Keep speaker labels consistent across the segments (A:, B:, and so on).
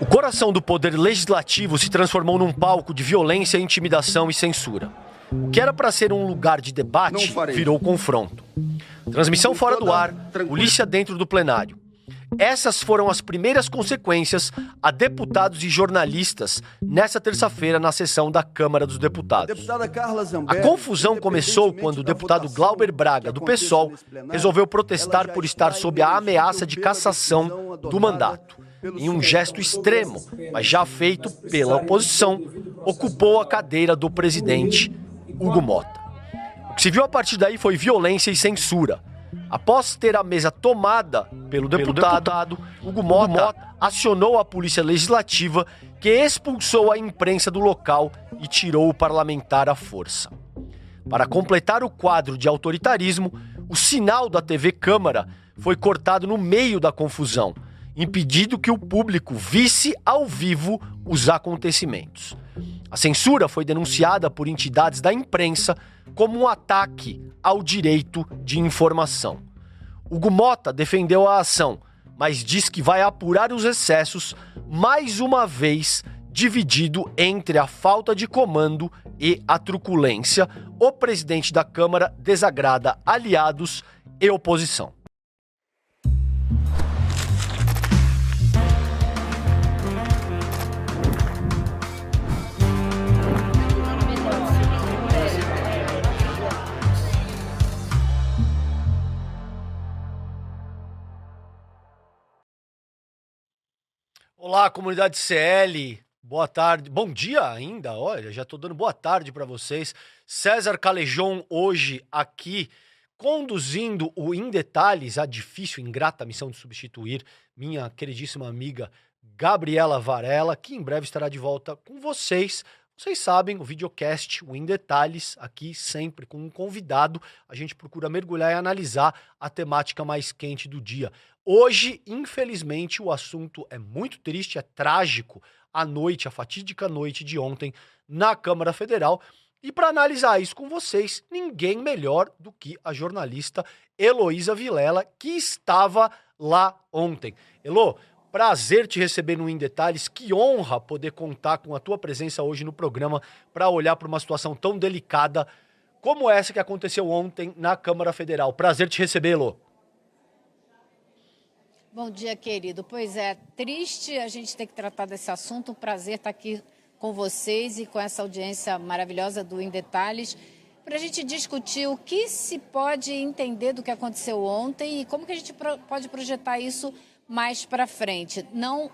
A: O coração do poder legislativo se transformou num palco de violência, intimidação e censura. O que era para ser um lugar de debate virou confronto. Transmissão fora do ar, polícia dentro do plenário. Essas foram as primeiras consequências a deputados e jornalistas nessa terça-feira na sessão da Câmara dos Deputados. A confusão começou quando o deputado Glauber Braga, do PSOL, resolveu protestar por estar sob a ameaça de cassação do mandato. Em um gesto extremo, mas já feito pela oposição, ocupou a cadeira do presidente Hugo Motta. O que se viu a partir daí foi violência e censura. Após ter a mesa tomada pelo deputado, Hugo Motta acionou a Polícia Legislativa, que expulsou a imprensa do local e tirou o parlamentar à força. Para completar o quadro de autoritarismo, o sinal da TV Câmara foi cortado no meio da confusão, impedindo que o público visse ao vivo os acontecimentos. A censura foi denunciada por entidades da imprensa como um ataque ao direito de informação. Hugo Motta defendeu a ação, mas diz que vai apurar os excessos, mais uma vez dividido entre a falta de comando e a truculência. O presidente da Câmara desagrada aliados e oposição. Olá, comunidade CL, boa tarde, bom dia ainda, olha, já tô dando boa tarde para vocês. César Calejon hoje aqui, conduzindo o Em Detalhes, a difícil e ingrata missão de substituir minha queridíssima amiga Gabriela Varela, que em breve estará de volta com vocês. Vocês sabem, o videocast, o Em Detalhes, aqui sempre com um convidado, a gente procura mergulhar e analisar a temática mais quente do dia. Hoje, infelizmente, o assunto é muito triste, é trágico, a fatídica noite de ontem na Câmara Federal. E para analisar isso com vocês, ninguém melhor do que a jornalista Heloísa Vilela, que estava lá ontem. Elo, prazer te receber no Em Detalhes, que honra poder contar com a tua presença hoje no programa para olhar para uma situação tão delicada como essa que aconteceu ontem na Câmara Federal. Prazer te receber, Elo.
B: Bom dia, querido. Pois é, triste a gente ter que tratar desse assunto. Um prazer estar aqui com vocês e com essa audiência maravilhosa do Em Detalhes, para a gente discutir o que se pode entender do que aconteceu ontem e como que a gente pode projetar isso mais para frente. Não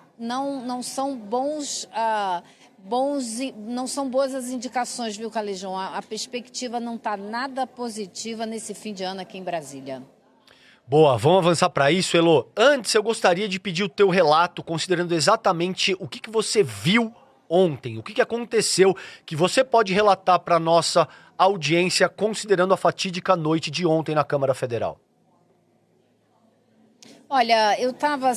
B: são não são boas as indicações, viu, Calejon? A perspectiva não está nada positiva nesse fim de ano aqui em Brasília.
A: Boa, vamos avançar para isso, Elo. Antes, eu gostaria de pedir o teu relato, considerando exatamente o que você viu ontem, o que aconteceu, que você pode relatar para nossa audiência, considerando a fatídica noite de ontem na Câmara Federal.
B: Olha, eu estava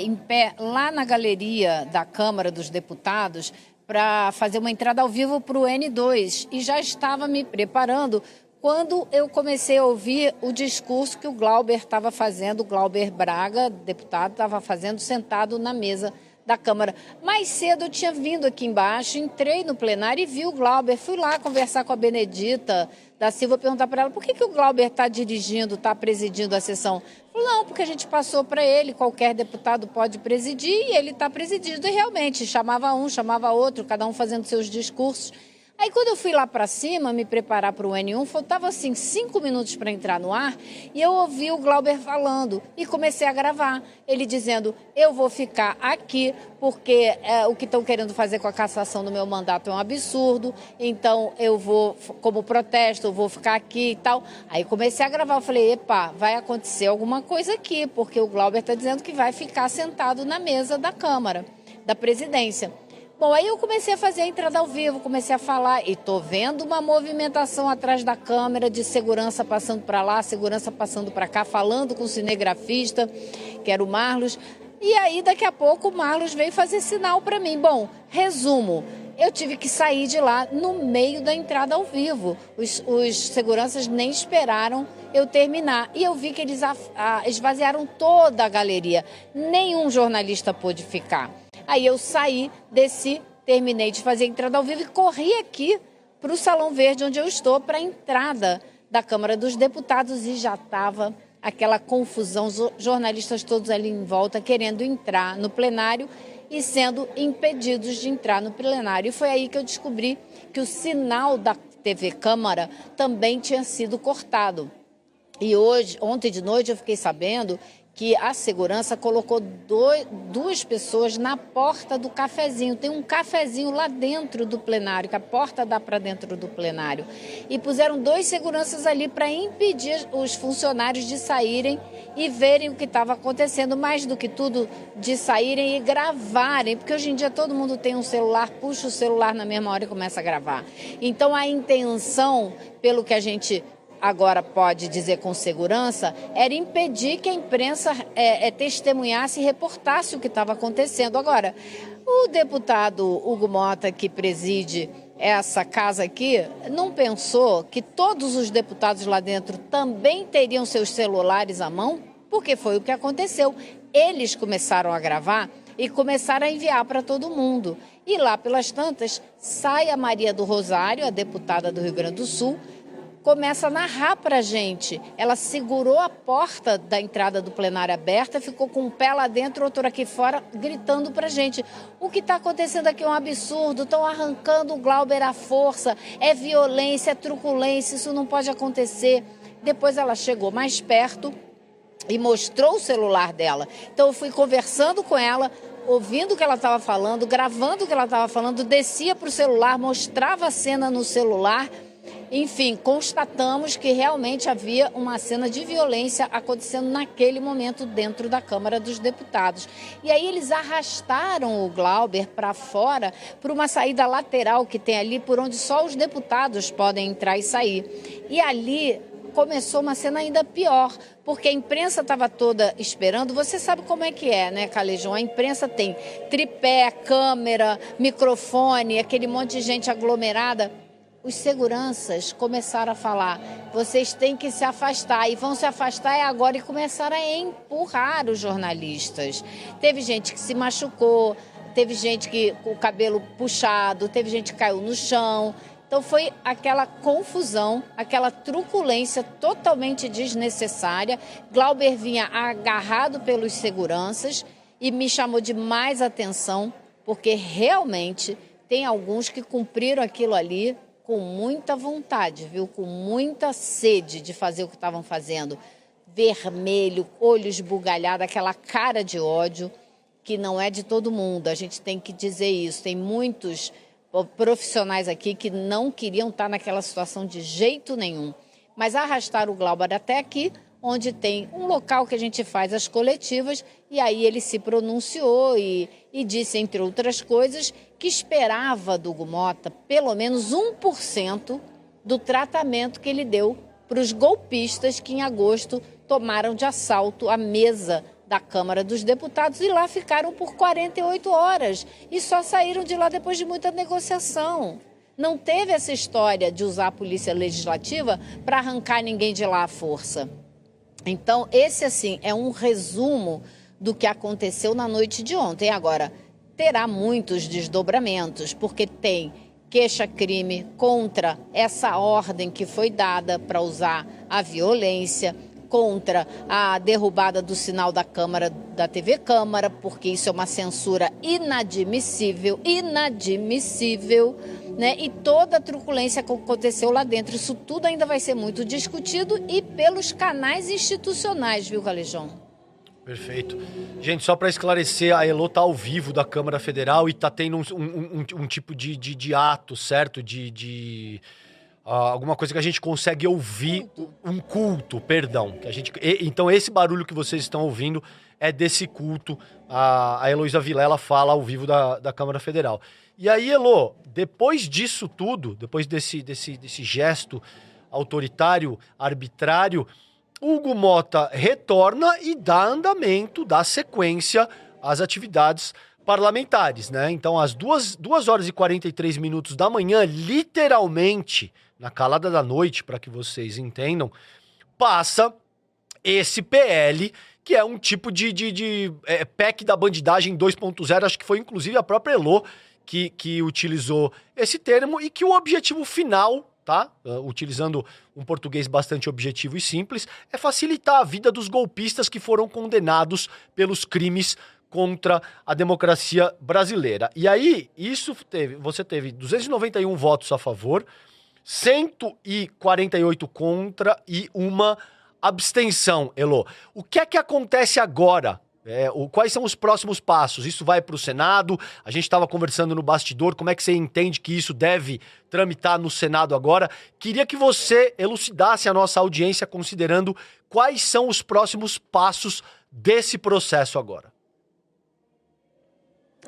B: em pé lá na galeria da Câmara dos Deputados para fazer uma entrada ao vivo para o N2 e já estava me preparando quando eu comecei a ouvir o discurso que o Glauber estava fazendo, o Glauber Braga, deputado, estava fazendo sentado na mesa da Câmara. Mais cedo eu tinha vindo aqui embaixo, entrei no plenário e vi o Glauber. Fui lá conversar com a Benedita da Silva, perguntar para ela por que o Glauber está dirigindo, está presidindo a sessão. Falei, não, porque a gente passou para ele, qualquer deputado pode presidir e ele está presidindo. E realmente, chamava um, chamava outro, cada um fazendo seus discursos. Aí quando eu fui lá para cima me preparar para o N1, faltava assim 5 minutos para entrar no ar e eu ouvi o Glauber falando e comecei a gravar. Ele dizendo, eu vou ficar aqui porque o que estão querendo fazer com a cassação do meu mandato é um absurdo, então eu vou, como protesto, eu vou ficar aqui e tal. Aí comecei a gravar, eu falei, epa, vai acontecer alguma coisa aqui, porque o Glauber está dizendo que vai ficar sentado na mesa da Câmara, da presidência. Bom, aí eu comecei a fazer a entrada ao vivo, comecei a falar e tô vendo uma movimentação atrás da câmera de segurança passando para lá, segurança passando para cá, falando com o cinegrafista, que era o Marlos. E aí, daqui a pouco, o Marlos veio fazer sinal para mim. Bom, resumo, eu tive que sair de lá no meio da entrada ao vivo. Os seguranças nem esperaram eu terminar. E eu vi que eles esvaziaram toda a galeria. Nenhum jornalista pôde ficar. Aí eu saí, desci, terminei de fazer a entrada ao vivo e corri aqui para o Salão Verde, onde eu estou, para a entrada da Câmara dos Deputados, e já estava aquela confusão, os jornalistas todos ali em volta querendo entrar no plenário e sendo impedidos de entrar no plenário. E foi aí que eu descobri que o sinal da TV Câmara também tinha sido cortado. E ontem de noite eu fiquei sabendo que a segurança colocou duas pessoas na porta do cafezinho. Tem um cafezinho lá dentro do plenário, que a porta dá para dentro do plenário. E puseram 2 seguranças ali para impedir os funcionários de saírem e verem o que estava acontecendo. Mais do que tudo, de saírem e gravarem, porque hoje em dia todo mundo tem um celular, puxa o celular na mesma hora e começa a gravar. Então a intenção, pelo que a gente agora pode dizer com segurança, era impedir que a imprensa testemunhasse e reportasse o que estava acontecendo. Agora, o deputado Hugo Mota, que preside essa casa aqui, não pensou que todos os deputados lá dentro também teriam seus celulares à mão? Porque foi o que aconteceu. Eles começaram a gravar e começaram a enviar para todo mundo. E lá pelas tantas, sai a Maria do Rosário, a deputada do Rio Grande do Sul, começa a narrar para a gente. Ela segurou a porta da entrada do plenário aberta, ficou com um pé lá dentro, outro aqui fora, gritando para a gente. O que está acontecendo aqui é um absurdo, estão arrancando o Glauber à força, é violência, é truculência, isso não pode acontecer. Depois ela chegou mais perto e mostrou o celular dela. Então eu fui conversando com ela, ouvindo o que ela estava falando, gravando o que ela estava falando, descia para o celular, mostrava a cena no celular. Enfim, constatamos que realmente havia uma cena de violência acontecendo naquele momento dentro da Câmara dos Deputados. E aí eles arrastaram o Glauber para fora, por uma saída lateral que tem ali, por onde só os deputados podem entrar e sair. E ali começou uma cena ainda pior, porque a imprensa estava toda esperando. Você sabe como é que é, né, Calejão? A imprensa tem tripé, câmera, microfone, aquele monte de gente aglomerada. Os seguranças começaram a falar, vocês têm que se afastar, e vão se afastar agora, e começaram a empurrar os jornalistas. Teve gente que se machucou, teve gente que com o cabelo puxado, teve gente que caiu no chão. Então foi aquela confusão, aquela truculência totalmente desnecessária. Glauber vinha agarrado pelos seguranças e me chamou de mais atenção, porque realmente tem alguns que cumpriram aquilo ali com muita vontade, viu? Com muita sede de fazer o que estavam fazendo. Vermelho, olho esbugalhado, aquela cara de ódio que não é de todo mundo. A gente tem que dizer isso. Tem muitos profissionais aqui que não queriam estar naquela situação de jeito nenhum. Mas arrastaram o Glauber até aqui, onde tem um local que a gente faz as coletivas, e aí ele se pronunciou e disse, entre outras coisas, que esperava do Hugo Mota pelo menos 1% do tratamento que ele deu para os golpistas que em agosto tomaram de assalto a mesa da Câmara dos Deputados e lá ficaram por 48 horas e só saíram de lá depois de muita negociação. Não teve essa história de usar a polícia legislativa para arrancar ninguém de lá à força. Então, esse, assim, é um resumo do que aconteceu na noite de ontem. Agora, terá muitos desdobramentos, porque tem queixa-crime contra essa ordem que foi dada para usar a violência, contra a derrubada do sinal da Câmara, da TV Câmara, porque isso é uma censura inadmissível, né? E toda a truculência que aconteceu lá dentro, isso tudo ainda vai ser muito discutido e pelos canais institucionais, viu, Calejão?
A: Perfeito. Gente, só para esclarecer, a Elô tá ao vivo da Câmara Federal e tá tendo um tipo de ato, certo? Alguma coisa que a gente consegue ouvir, um culto, perdão. Então esse barulho que vocês estão ouvindo é desse culto. A Heloísa Vilela fala ao vivo da Câmara Federal. E aí, Elô, depois disso tudo, depois desse gesto autoritário, arbitrário, Hugo Mota retorna e dá andamento, dá sequência às atividades parlamentares, né? Então, às 2 horas e 43 minutos da manhã, literalmente, na calada da noite, para que vocês entendam, passa esse PL que é um tipo de PEC da bandidagem 2.0, acho que foi inclusive a própria Elô que utilizou esse termo, e que o objetivo final, tá? Utilizando um português bastante objetivo e simples, é facilitar a vida dos golpistas que foram condenados pelos crimes contra a democracia brasileira. E aí, você teve 291 votos a favor, 148 contra e uma abstenção, Elô. O que é que acontece agora? Quais são os próximos passos? Isso vai para o Senado? A gente estava conversando no bastidor, como é que você entende que isso deve tramitar no Senado agora? Queria que você elucidasse a nossa audiência considerando quais são os próximos passos desse processo agora.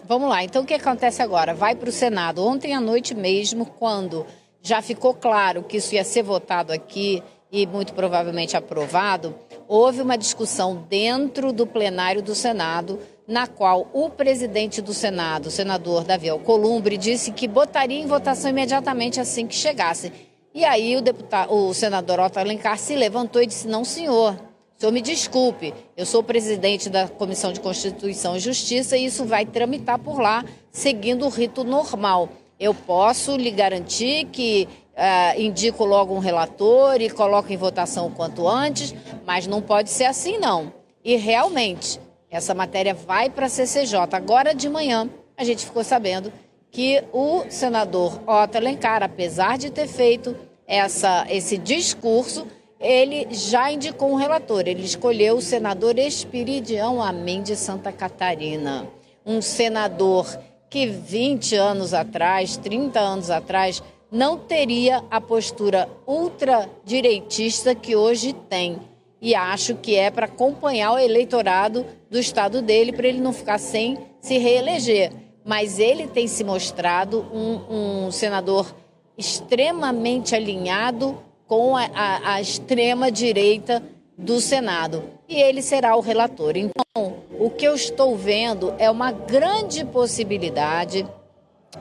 B: Vamos lá, então o que acontece agora? Vai para o Senado. Ontem à noite mesmo, quando já ficou claro que isso ia ser votado aqui e muito provavelmente aprovado, houve uma discussão dentro do plenário do Senado, na qual o presidente do Senado, o senador Davi Alcolumbre, disse que botaria em votação imediatamente assim que chegasse. E aí o senador Otto Alencar se levantou e disse: não, senhor, o senhor me desculpe, eu sou presidente da Comissão de Constituição e Justiça e isso vai tramitar por lá, seguindo o rito normal. Eu posso lhe garantir que indico logo um relator e coloco em votação o quanto antes, mas não pode ser assim, não. E realmente, essa matéria vai para a CCJ. Agora de manhã, a gente ficou sabendo que o senador Otto Alencar, apesar de ter feito esse discurso, ele já indicou um relator. Ele escolheu o senador Espiridião Amin de Santa Catarina, um senador que 20 anos atrás, 30 anos atrás, não teria a postura ultradireitista que hoje tem. E acho que é para acompanhar o eleitorado do estado dele, para ele não ficar sem se reeleger. Mas ele tem se mostrado um senador extremamente alinhado com a extrema-direita do Senado. E ele será o relator. Então, o que eu estou vendo é uma grande possibilidade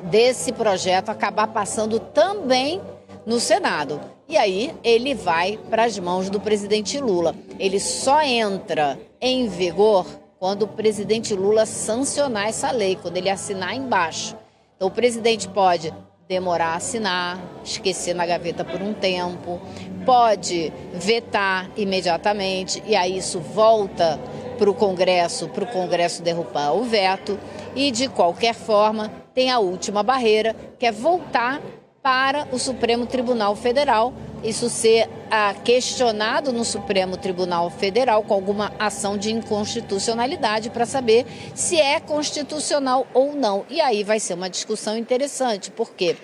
B: desse projeto acabar passando também no Senado. E aí ele vai para as mãos do presidente Lula. Ele só entra em vigor quando o presidente Lula sancionar essa lei, quando ele assinar embaixo. Então o presidente pode demorar a assinar, esquecer na gaveta por um tempo, pode vetar imediatamente, e aí isso volta para o Congresso derrubar o veto, e de qualquer forma tem a última barreira, que é voltar para o Supremo Tribunal Federal, isso ser questionado no Supremo Tribunal Federal com alguma ação de inconstitucionalidade para saber se é constitucional ou não. E aí vai ser uma discussão interessante, porque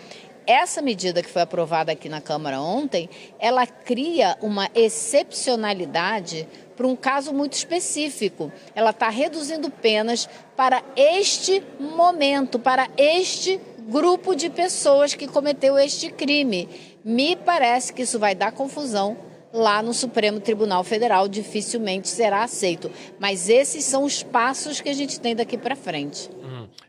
B: essa medida que foi aprovada aqui na Câmara ontem, ela cria uma excepcionalidade para um caso muito específico. Ela está reduzindo penas para este momento, para este grupo de pessoas que cometeu este crime. Me parece que isso vai dar confusão lá no Supremo Tribunal Federal, dificilmente será aceito. Mas esses são os passos que a gente tem daqui para frente.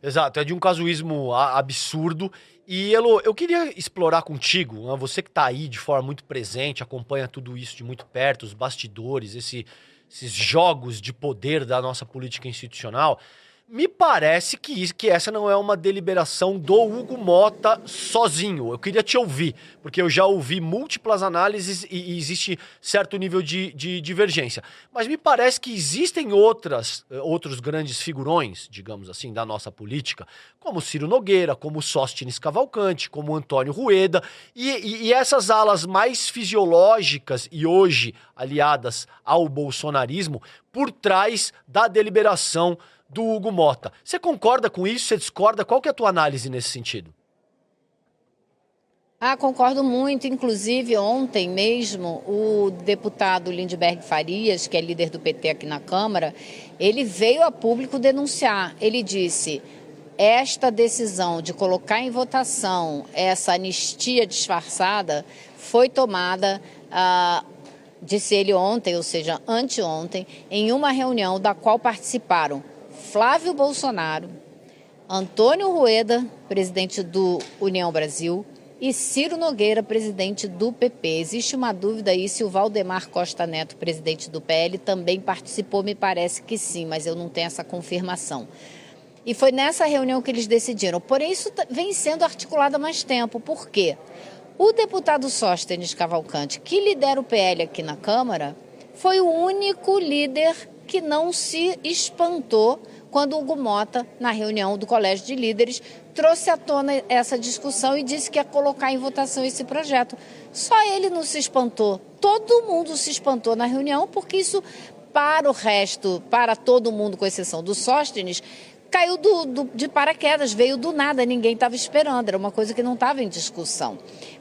A: Exato, é de um casuísmo absurdo. E, Elô, eu queria explorar contigo, você que está aí de forma muito presente, acompanha tudo isso de muito perto, os bastidores, esses jogos de poder da nossa política institucional. Me parece que essa não é uma deliberação do Hugo Motta sozinho. Eu queria te ouvir, porque eu já ouvi múltiplas análises e existe certo nível de divergência. Mas me parece que existem outros grandes figurões, digamos assim, da nossa política, como Ciro Nogueira, como Sóstenes Cavalcante, como Antônio Rueda, e essas alas mais fisiológicas e hoje aliadas ao bolsonarismo por trás da deliberação do Hugo Motta. Você concorda com isso? Você discorda? Qual que é a tua análise nesse sentido?
B: Concordo muito. Inclusive, ontem mesmo, o deputado Lindbergh Farias, que é líder do PT aqui na Câmara, ele veio a público denunciar. Ele disse: esta decisão de colocar em votação essa anistia disfarçada foi tomada, disse ele ontem, ou seja, anteontem, em uma reunião da qual participaram Flávio Bolsonaro, Antônio Rueda, presidente do União Brasil, e Ciro Nogueira, presidente do PP. Existe uma dúvida aí se o Valdemar Costa Neto, presidente do PL, também participou, me parece que sim, mas eu não tenho essa confirmação. E foi nessa reunião que eles decidiram. Porém, isso vem sendo articulado há mais tempo. Por quê? O deputado Sóstenes Cavalcante, que lidera o PL aqui na Câmara, foi o único líder que não se espantou quando o Hugo Mota, na reunião do Colégio de Líderes, trouxe à tona essa discussão e disse que ia colocar em votação esse projeto. Só ele não se espantou. Todo mundo se espantou na reunião, porque isso, para o resto, para todo mundo, com exceção do Sóstenes, caiu de paraquedas, veio do nada, ninguém estava esperando, era uma coisa que não estava em discussão.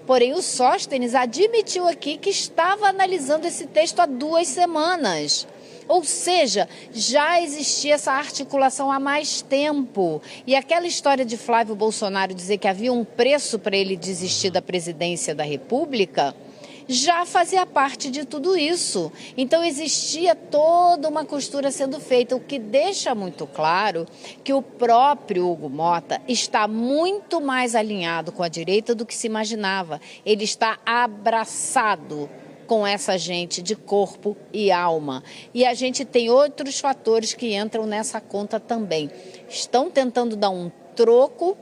B: Porém, o Sóstenes admitiu aqui que estava analisando esse texto há 2 semanas. Ou seja, já existia essa articulação há mais tempo. E aquela história de Flávio Bolsonaro dizer que havia um preço para ele desistir da presidência da República já fazia parte de tudo isso. Então existia toda uma costura sendo feita, o que deixa muito claro que o próprio Hugo Mota está muito mais alinhado com a direita do que se imaginava. Ele está abraçado com essa gente de corpo e alma. E a gente tem outros fatores que entram nessa conta também. Estão tentando dar um troco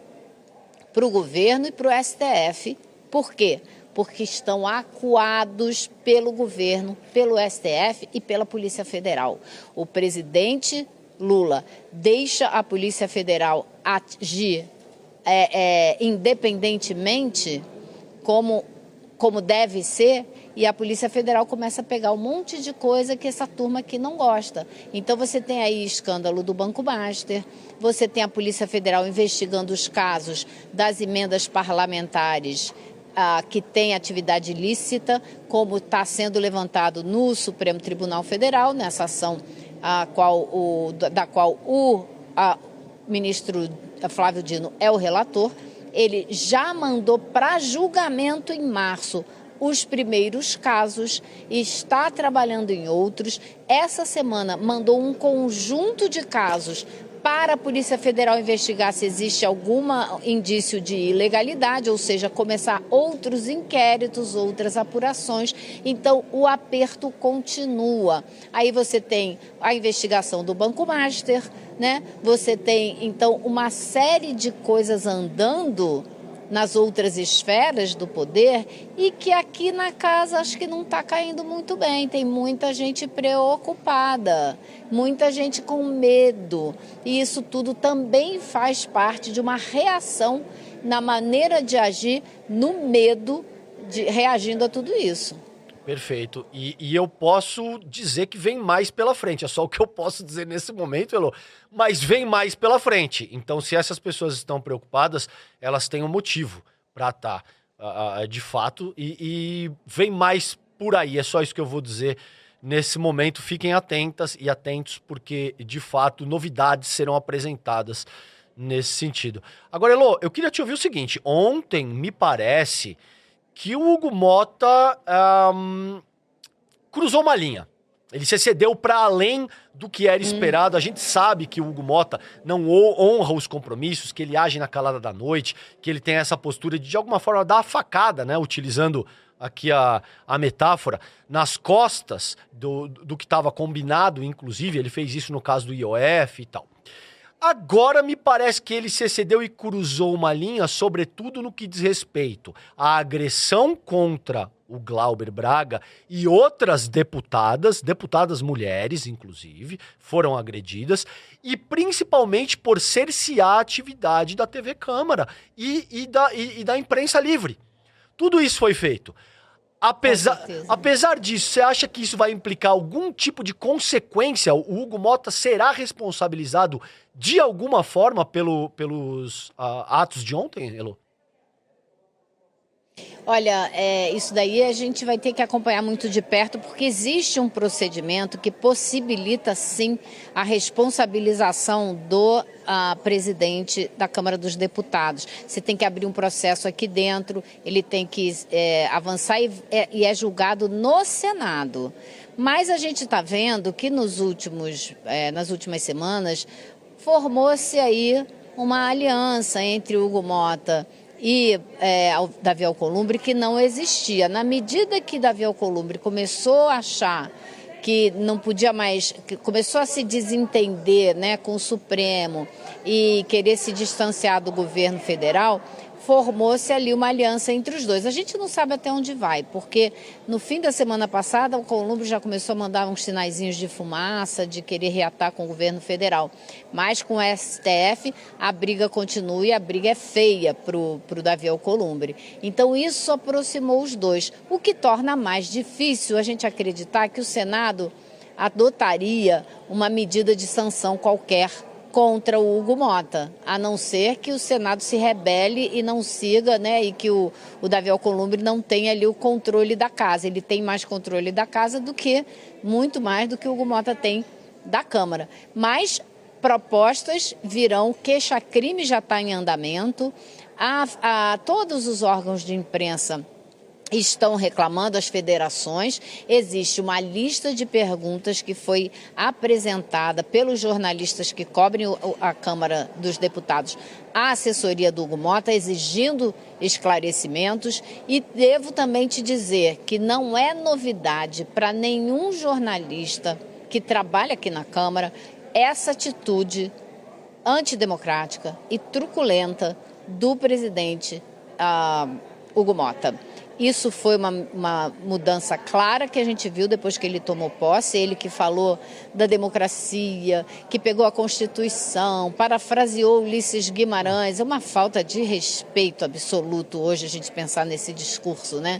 B: para o governo e para o STF. Por quê? Porque estão acuados pelo governo, pelo STF e pela Polícia Federal. O presidente Lula deixa a Polícia Federal agir independentemente, como deve ser, e a Polícia Federal começa a pegar um monte de coisa que essa turma aqui não gosta. Então você tem aí escândalo do Banco Master, você tem a Polícia Federal investigando os casos das emendas parlamentares que tem atividade ilícita, como está sendo levantado no Supremo Tribunal Federal, nessa ação da qual o ministro Flávio Dino é o relator. Ele já mandou para julgamento em março os primeiros casos, está trabalhando em outros. Essa semana mandou um conjunto de casos para a Polícia Federal investigar se existe algum indício de ilegalidade, ou seja, começar outros inquéritos, outras apurações. Então, o aperto continua. Aí você tem a investigação do Banco Master, né? Você tem, então, uma série de coisas andando nas outras esferas do poder e que aqui na casa acho que não está caindo muito bem. Tem muita gente preocupada, muita gente com medo. E isso tudo também faz parte de uma reação na maneira de agir, no medo, reagindo a tudo isso.
A: Perfeito. E eu posso dizer que vem mais pela frente. É só o que eu posso dizer nesse momento, Elô. Mas vem mais pela frente. Então, se essas pessoas estão preocupadas, elas têm um motivo para estar, de fato. E vem mais por aí. É só isso que eu vou dizer nesse momento. Fiquem atentas e atentos, porque, de fato, novidades serão apresentadas nesse sentido. Agora, Elô, eu queria te ouvir o seguinte. Ontem, me parece que o Hugo Mota cruzou uma linha. Ele se excedeu para além do que era esperado. A gente sabe que o Hugo Mota não honra os compromissos, que ele age na calada da noite, que ele tem essa postura de alguma forma, dar a facada, né? Utilizando aqui a metáfora, nas costas do que estava combinado, inclusive. Ele fez isso no caso do IOF e tal. Agora me parece que ele se excedeu e cruzou uma linha, sobretudo no que diz respeito à agressão contra o Glauber Braga e outras deputadas mulheres, inclusive, foram agredidas, e principalmente por cercear a atividade da TV Câmara e da imprensa livre. Tudo isso foi feito. Apesar disso, você acha que isso vai implicar algum tipo de consequência? O Hugo Mota será responsabilizado de alguma forma pelos atos de ontem, Elô?
B: Olha, isso daí a gente vai ter que acompanhar muito de perto, porque existe um procedimento que possibilita, sim, a responsabilização do presidente da Câmara dos Deputados. Você tem que abrir um processo aqui dentro, ele tem que avançar e é julgado no Senado. Mas a gente está vendo que nas últimas semanas formou-se aí uma aliança entre Hugo Mota e Davi Alcolumbre que não existia. Na medida que Davi Alcolumbre começou a achar que não podia mais, que começou a se desentender, né, com o Supremo e querer se distanciar do governo federal, formou-se ali uma aliança entre os dois. A gente não sabe até onde vai, porque no fim da semana passada o Alcolumbre já começou a mandar uns sinaizinhos de fumaça, de querer reatar com o governo federal. Mas com o STF a briga continua e a briga é feia para o Davi Alcolumbre. Então isso aproximou os dois, o que torna mais difícil a gente acreditar que o Senado adotaria uma medida de sanção qualquer contra o Hugo Mota, a não ser que o Senado se rebele e não siga, né, e que o Davi Alcolumbre não tenha ali o controle da casa. Ele tem mais controle da casa muito mais do que o Hugo Mota tem da Câmara. Mas propostas virão, queixa-crime já está em andamento, todos os órgãos de imprensa estão reclamando, as federações. Existe uma lista de perguntas que foi apresentada pelos jornalistas que cobrem a Câmara dos Deputados à assessoria do Hugo Mota, exigindo esclarecimentos. E devo também te dizer que não é novidade para nenhum jornalista que trabalha aqui na Câmara essa atitude antidemocrática e truculenta do presidente Hugo Mota. Isso foi uma mudança clara que a gente viu depois que ele tomou posse, ele que falou da democracia, que pegou a Constituição, parafraseou Ulisses Guimarães. É uma falta de respeito absoluto hoje a gente pensar nesse discurso, né?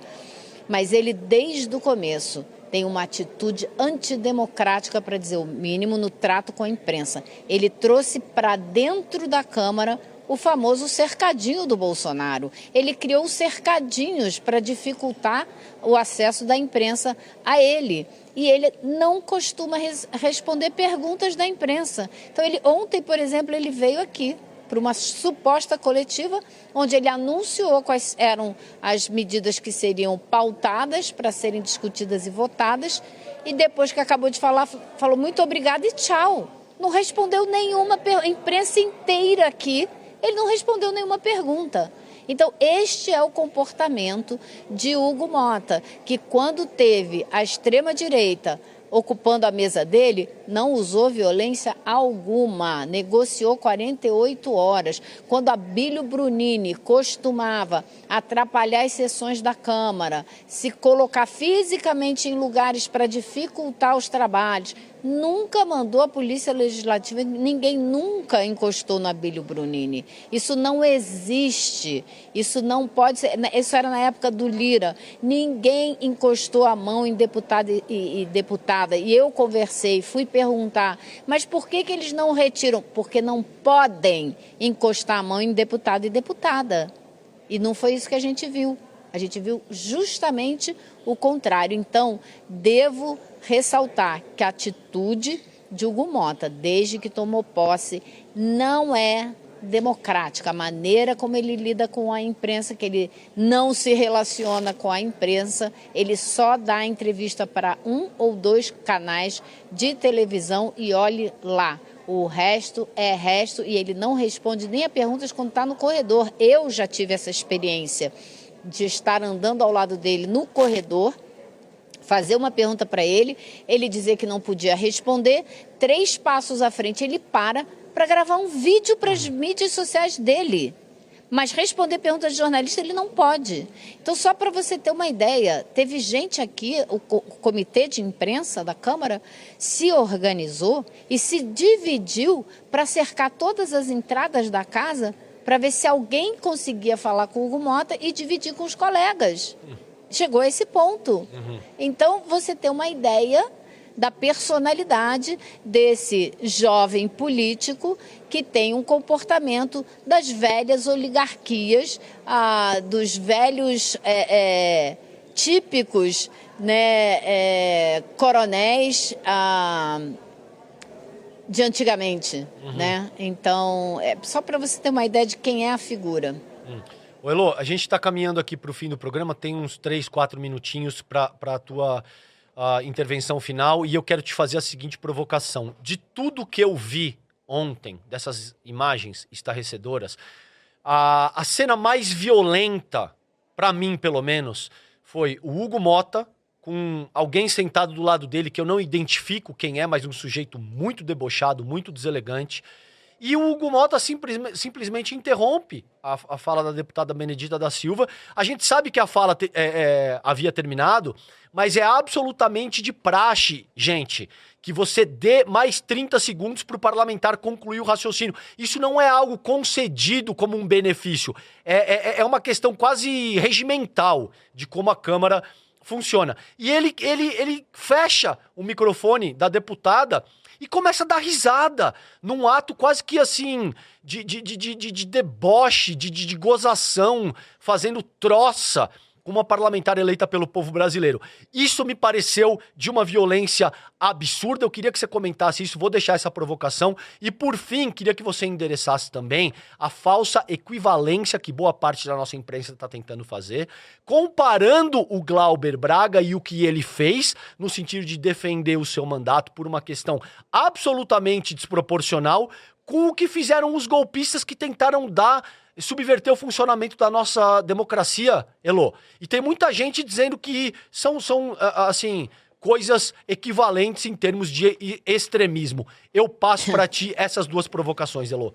B: Mas ele, desde o começo, tem uma atitude antidemocrática, para dizer o mínimo, no trato com a imprensa. Ele trouxe para dentro da Câmara o famoso cercadinho do Bolsonaro. Ele criou cercadinhos para dificultar o acesso da imprensa a ele. E ele não costuma responder perguntas da imprensa. Então, ontem, por exemplo, ele veio aqui para uma suposta coletiva, onde ele anunciou quais eram as medidas que seriam pautadas para serem discutidas e votadas, e depois que acabou de falar, falou muito obrigado e tchau. Não respondeu nenhuma, a imprensa inteira aqui, ele não respondeu nenhuma pergunta. Então, este é o comportamento de Hugo Mota, que quando teve a extrema-direita ocupando a mesa dele, não usou violência alguma, negociou 48 horas. Quando Abílio Brunini costumava atrapalhar as sessões da Câmara, se colocar fisicamente em lugares para dificultar os trabalhos, nunca mandou a Polícia Legislativa, ninguém nunca encostou no Abílio Brunini. Isso não existe, isso não pode ser, isso era na época do Lira, ninguém encostou a mão em deputado e deputada. E eu conversei, fui perguntar, mas por que eles não retiram? Porque não podem encostar a mão em deputado e deputada. E não foi isso que a gente viu. A gente viu justamente o contrário. Então, devo ressaltar que a atitude de Hugo Mota, desde que tomou posse, não é democrática. A maneira como ele lida com a imprensa, que ele não se relaciona com a imprensa, ele só dá entrevista para 1 ou 2 canais de televisão e olhe lá. O resto é resto e ele não responde nem a perguntas quando está no corredor. Eu já tive essa experiência de estar andando ao lado dele no corredor, fazer uma pergunta para ele dizer que não podia responder, 3 passos à frente ele para gravar um vídeo para as mídias sociais dele. Mas responder perguntas de jornalista ele não pode. Então, só para você ter uma ideia, teve gente aqui, o comitê de imprensa da Câmara se organizou e se dividiu para cercar todas as entradas da casa para ver se alguém conseguia falar com o Hugo Mota e dividir com os colegas. Chegou a esse ponto. Então, você tem uma ideia da personalidade desse jovem político que tem um comportamento das velhas oligarquias, dos velhos típicos, né, coronéis de antigamente, né? Então, só para você ter uma ideia de quem é a figura.
A: Ô Elô, a gente está caminhando aqui para o fim do programa, tem uns 3, 4 minutinhos para a tua intervenção final, e eu quero te fazer a seguinte provocação. De tudo que eu vi ontem, dessas imagens estarrecedoras, A cena mais violenta, pra mim pelo menos, foi o Hugo Motta, com alguém sentado do lado dele que eu não identifico quem é, mas um sujeito muito debochado, muito deselegante. E o Hugo Motta simplesmente interrompe a fala da deputada Benedita da Silva. A gente sabe que a fala havia terminado, mas é absolutamente de praxe, gente, que você dê mais 30 segundos para o parlamentar concluir o raciocínio. Isso não é algo concedido como um benefício. É uma questão quase regimental de como a Câmara funciona. E ele fecha o microfone da deputada e começa a dar risada, num ato quase que assim, de deboche, de gozação, fazendo troça com uma parlamentar eleita pelo povo brasileiro. Isso me pareceu de uma violência absurda. Eu queria que você comentasse isso, vou deixar essa provocação. E por fim, queria que você endereçasse também a falsa equivalência que boa parte da nossa imprensa está tentando fazer, comparando o Glauber Braga e o que ele fez, no sentido de defender o seu mandato por uma questão absolutamente desproporcional, com o que fizeram os golpistas que tentaram subverter o funcionamento da nossa democracia, Elô. E tem muita gente dizendo que são assim, coisas equivalentes em termos de extremismo. Eu passo para ti essas duas provocações, Elô.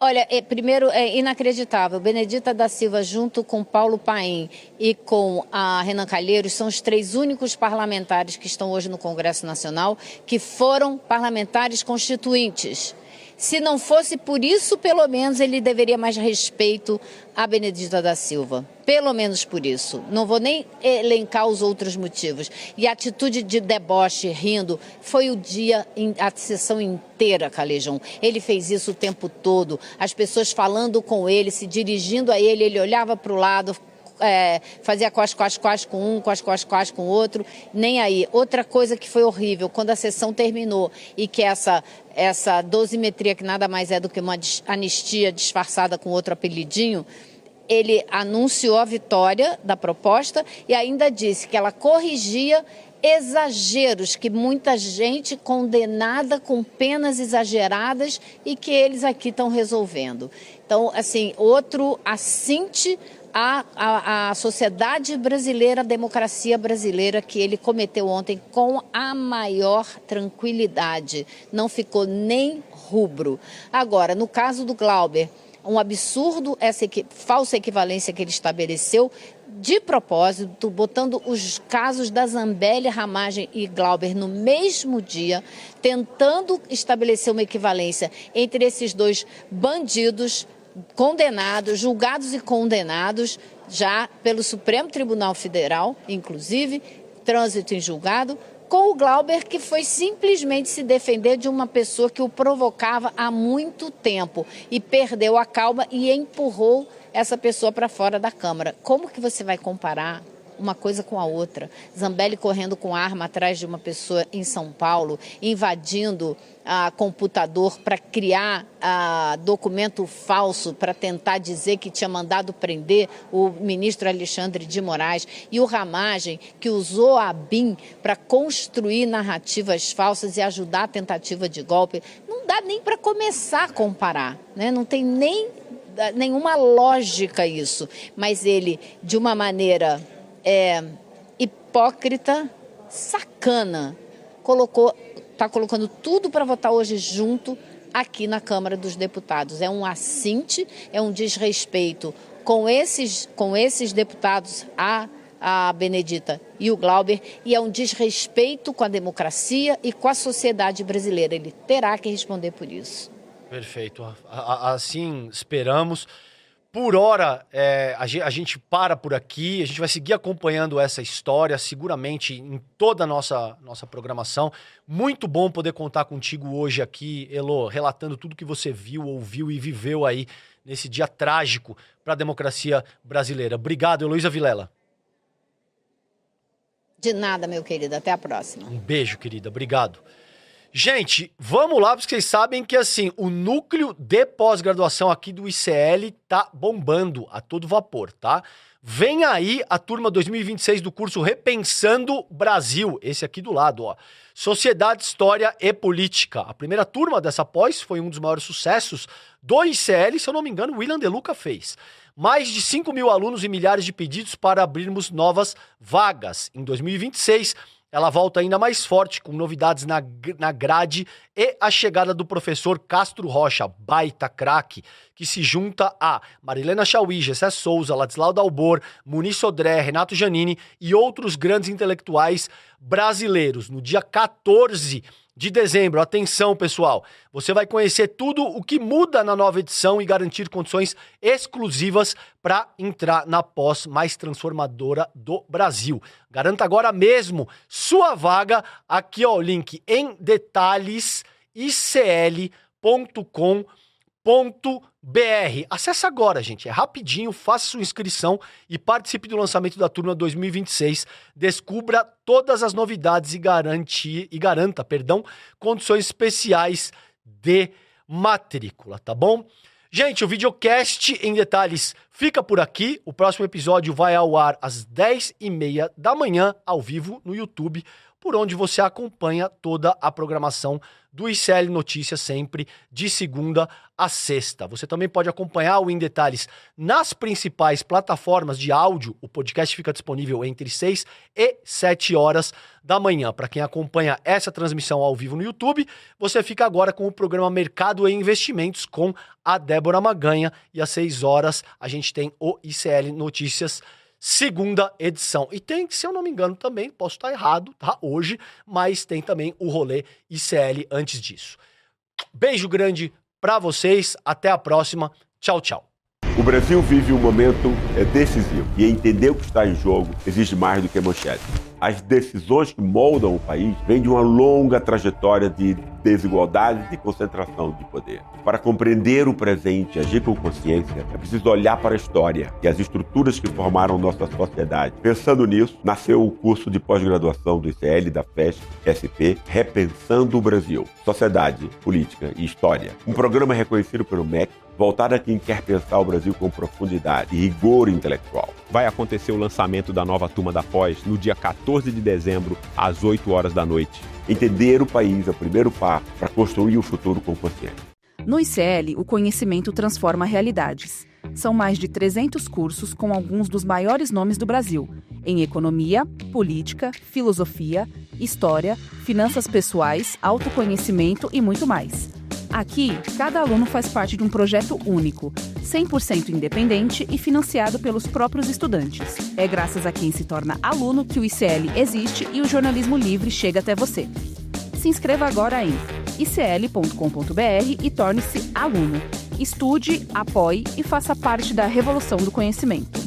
B: Olha, primeiro, é inacreditável. Benedita da Silva, junto com Paulo Paim e com a Renan Calheiros, são os 3 únicos parlamentares que estão hoje no Congresso Nacional que foram parlamentares constituintes. Se não fosse por isso, pelo menos ele deveria mais respeito à Benedita da Silva. Pelo menos por isso. Não vou nem elencar os outros motivos. E a atitude de deboche, rindo, foi o dia, a sessão inteira, Calejão. Ele fez isso o tempo todo. As pessoas falando com ele, se dirigindo a ele, ele olhava para o lado, fazia quase com um, quase com o outro, nem aí. Outra coisa que foi horrível, quando a sessão terminou e que essa dosimetria, que nada mais é do que uma anistia disfarçada com outro apelidinho, ele anunciou a vitória da proposta e ainda disse que ela corrigia exageros que muita gente condenada com penas exageradas e que eles aqui estão resolvendo. Então, assim, outro assinte a sociedade brasileira, a democracia brasileira, que ele cometeu ontem com a maior tranquilidade. Não ficou nem rubro. Agora, no caso do Glauber, um absurdo essa falsa equivalência que ele estabeleceu, de propósito, botando os casos da Zambelli, Ramagem e Glauber no mesmo dia, tentando estabelecer uma equivalência entre esses dois bandidos condenados, julgados e condenados já pelo Supremo Tribunal Federal, inclusive, trânsito em julgado, com o Glauber, que foi simplesmente se defender de uma pessoa que o provocava há muito tempo e perdeu a calma e empurrou essa pessoa para fora da Câmara. Como que você vai comparar uma coisa com a outra? Zambelli correndo com arma atrás de uma pessoa em São Paulo, invadindo computador para criar documento falso para tentar dizer que tinha mandado prender o ministro Alexandre de Moraes, e o Ramagem, que usou a BIM para construir narrativas falsas e ajudar a tentativa de golpe. Não dá nem para começar a comparar, né? Não tem nenhuma lógica isso, mas ele, de uma maneira hipócrita, sacana, está colocando tudo para votar hoje junto aqui na Câmara dos Deputados. É um assinte, é um desrespeito com esses deputados, a Benedita e o Glauber, e é um desrespeito com a democracia e com a sociedade brasileira. Ele terá que responder por isso.
A: Perfeito. Assim esperamos. Por hora, a gente para por aqui, a gente vai seguir acompanhando essa história, seguramente em toda a nossa programação. Muito bom poder contar contigo hoje aqui, Elô, relatando tudo que você viu, ouviu e viveu aí nesse dia trágico para a democracia brasileira. Obrigado, Heloísa Vilela.
B: De nada, meu querido. Até a próxima.
A: Um beijo, querida. Obrigado. Gente, vamos lá, porque vocês sabem que assim, o núcleo de pós-graduação aqui do ICL tá bombando a todo vapor, tá? Vem aí a turma 2026 do curso Repensando Brasil, esse aqui do lado, ó. Sociedade, História e Política. A primeira turma dessa pós foi um dos maiores sucessos do ICL, se eu não me engano, o William De Luca fez. Mais de 5 mil alunos e milhares de pedidos para abrirmos novas vagas. Em 2026, ela volta ainda mais forte, com novidades na grade e a chegada do professor Castro Rocha, baita craque, que se junta a Marilena Chauí, Gessé Souza, Ladislau Dalbor, Muniz Sodré, Renato Giannini e outros grandes intelectuais brasileiros. No dia 14 de dezembro, atenção pessoal, você vai conhecer tudo o que muda na nova edição e garantir condições exclusivas para entrar na pós mais transformadora do Brasil. Garanta agora mesmo sua vaga, aqui ó, o link em detalhes icl.com.br. Acesse agora, gente, é rapidinho, faça sua inscrição e participe do lançamento da turma 2026. Descubra todas as novidades e garanta, condições especiais de matrícula, tá bom? Gente, o videocast em detalhes fica por aqui. O próximo episódio vai ao ar às 10h30 da manhã, ao vivo, no YouTube, por onde você acompanha toda a programação do ICL Notícias, sempre de segunda a sexta. Você também pode acompanhar o Em Detalhes nas principais plataformas de áudio. O podcast fica disponível entre 6 e 7 horas da manhã. Para quem acompanha essa transmissão ao vivo no YouTube, você fica agora com o programa Mercado e Investimentos com a Débora Maganha. E às 6 horas a gente tem o ICL Notícias, segunda edição. E tem, se eu não me engano também, posso estar errado, tá? Hoje, mas tem também o rolê ICL antes disso. Beijo grande pra vocês, até a próxima. Tchau, tchau.
C: O Brasil vive um momento decisivo e entender o que está em jogo exige mais do que manchete. As decisões que moldam o país vêm de uma longa trajetória de desigualdade e de concentração de poder. Para compreender o presente e agir com consciência, é preciso olhar para a história e as estruturas que formaram nossa sociedade. Pensando nisso, nasceu o curso de pós-graduação do ICL e da FESP, SP, Repensando o Brasil, Sociedade, Política e História. Um programa reconhecido pelo MEC, voltado a quem quer pensar o Brasil com profundidade e rigor intelectual.
D: Vai acontecer o lançamento da nova turma da pós no dia 14 de dezembro, às 8 horas da noite.
C: Entender o país é o primeiro passo para construir o futuro com consciência.
E: No ICL, o conhecimento transforma realidades. São mais de 300 cursos com alguns dos maiores nomes do Brasil, em economia, política, filosofia, história, finanças pessoais, autoconhecimento e muito mais. Aqui, cada aluno faz parte de um projeto único, 100% independente e financiado pelos próprios estudantes. É graças a quem se torna aluno que o ICL existe e o jornalismo livre chega até você. Se inscreva agora em icl.com.br e torne-se aluno. Estude, apoie e faça parte da revolução do conhecimento.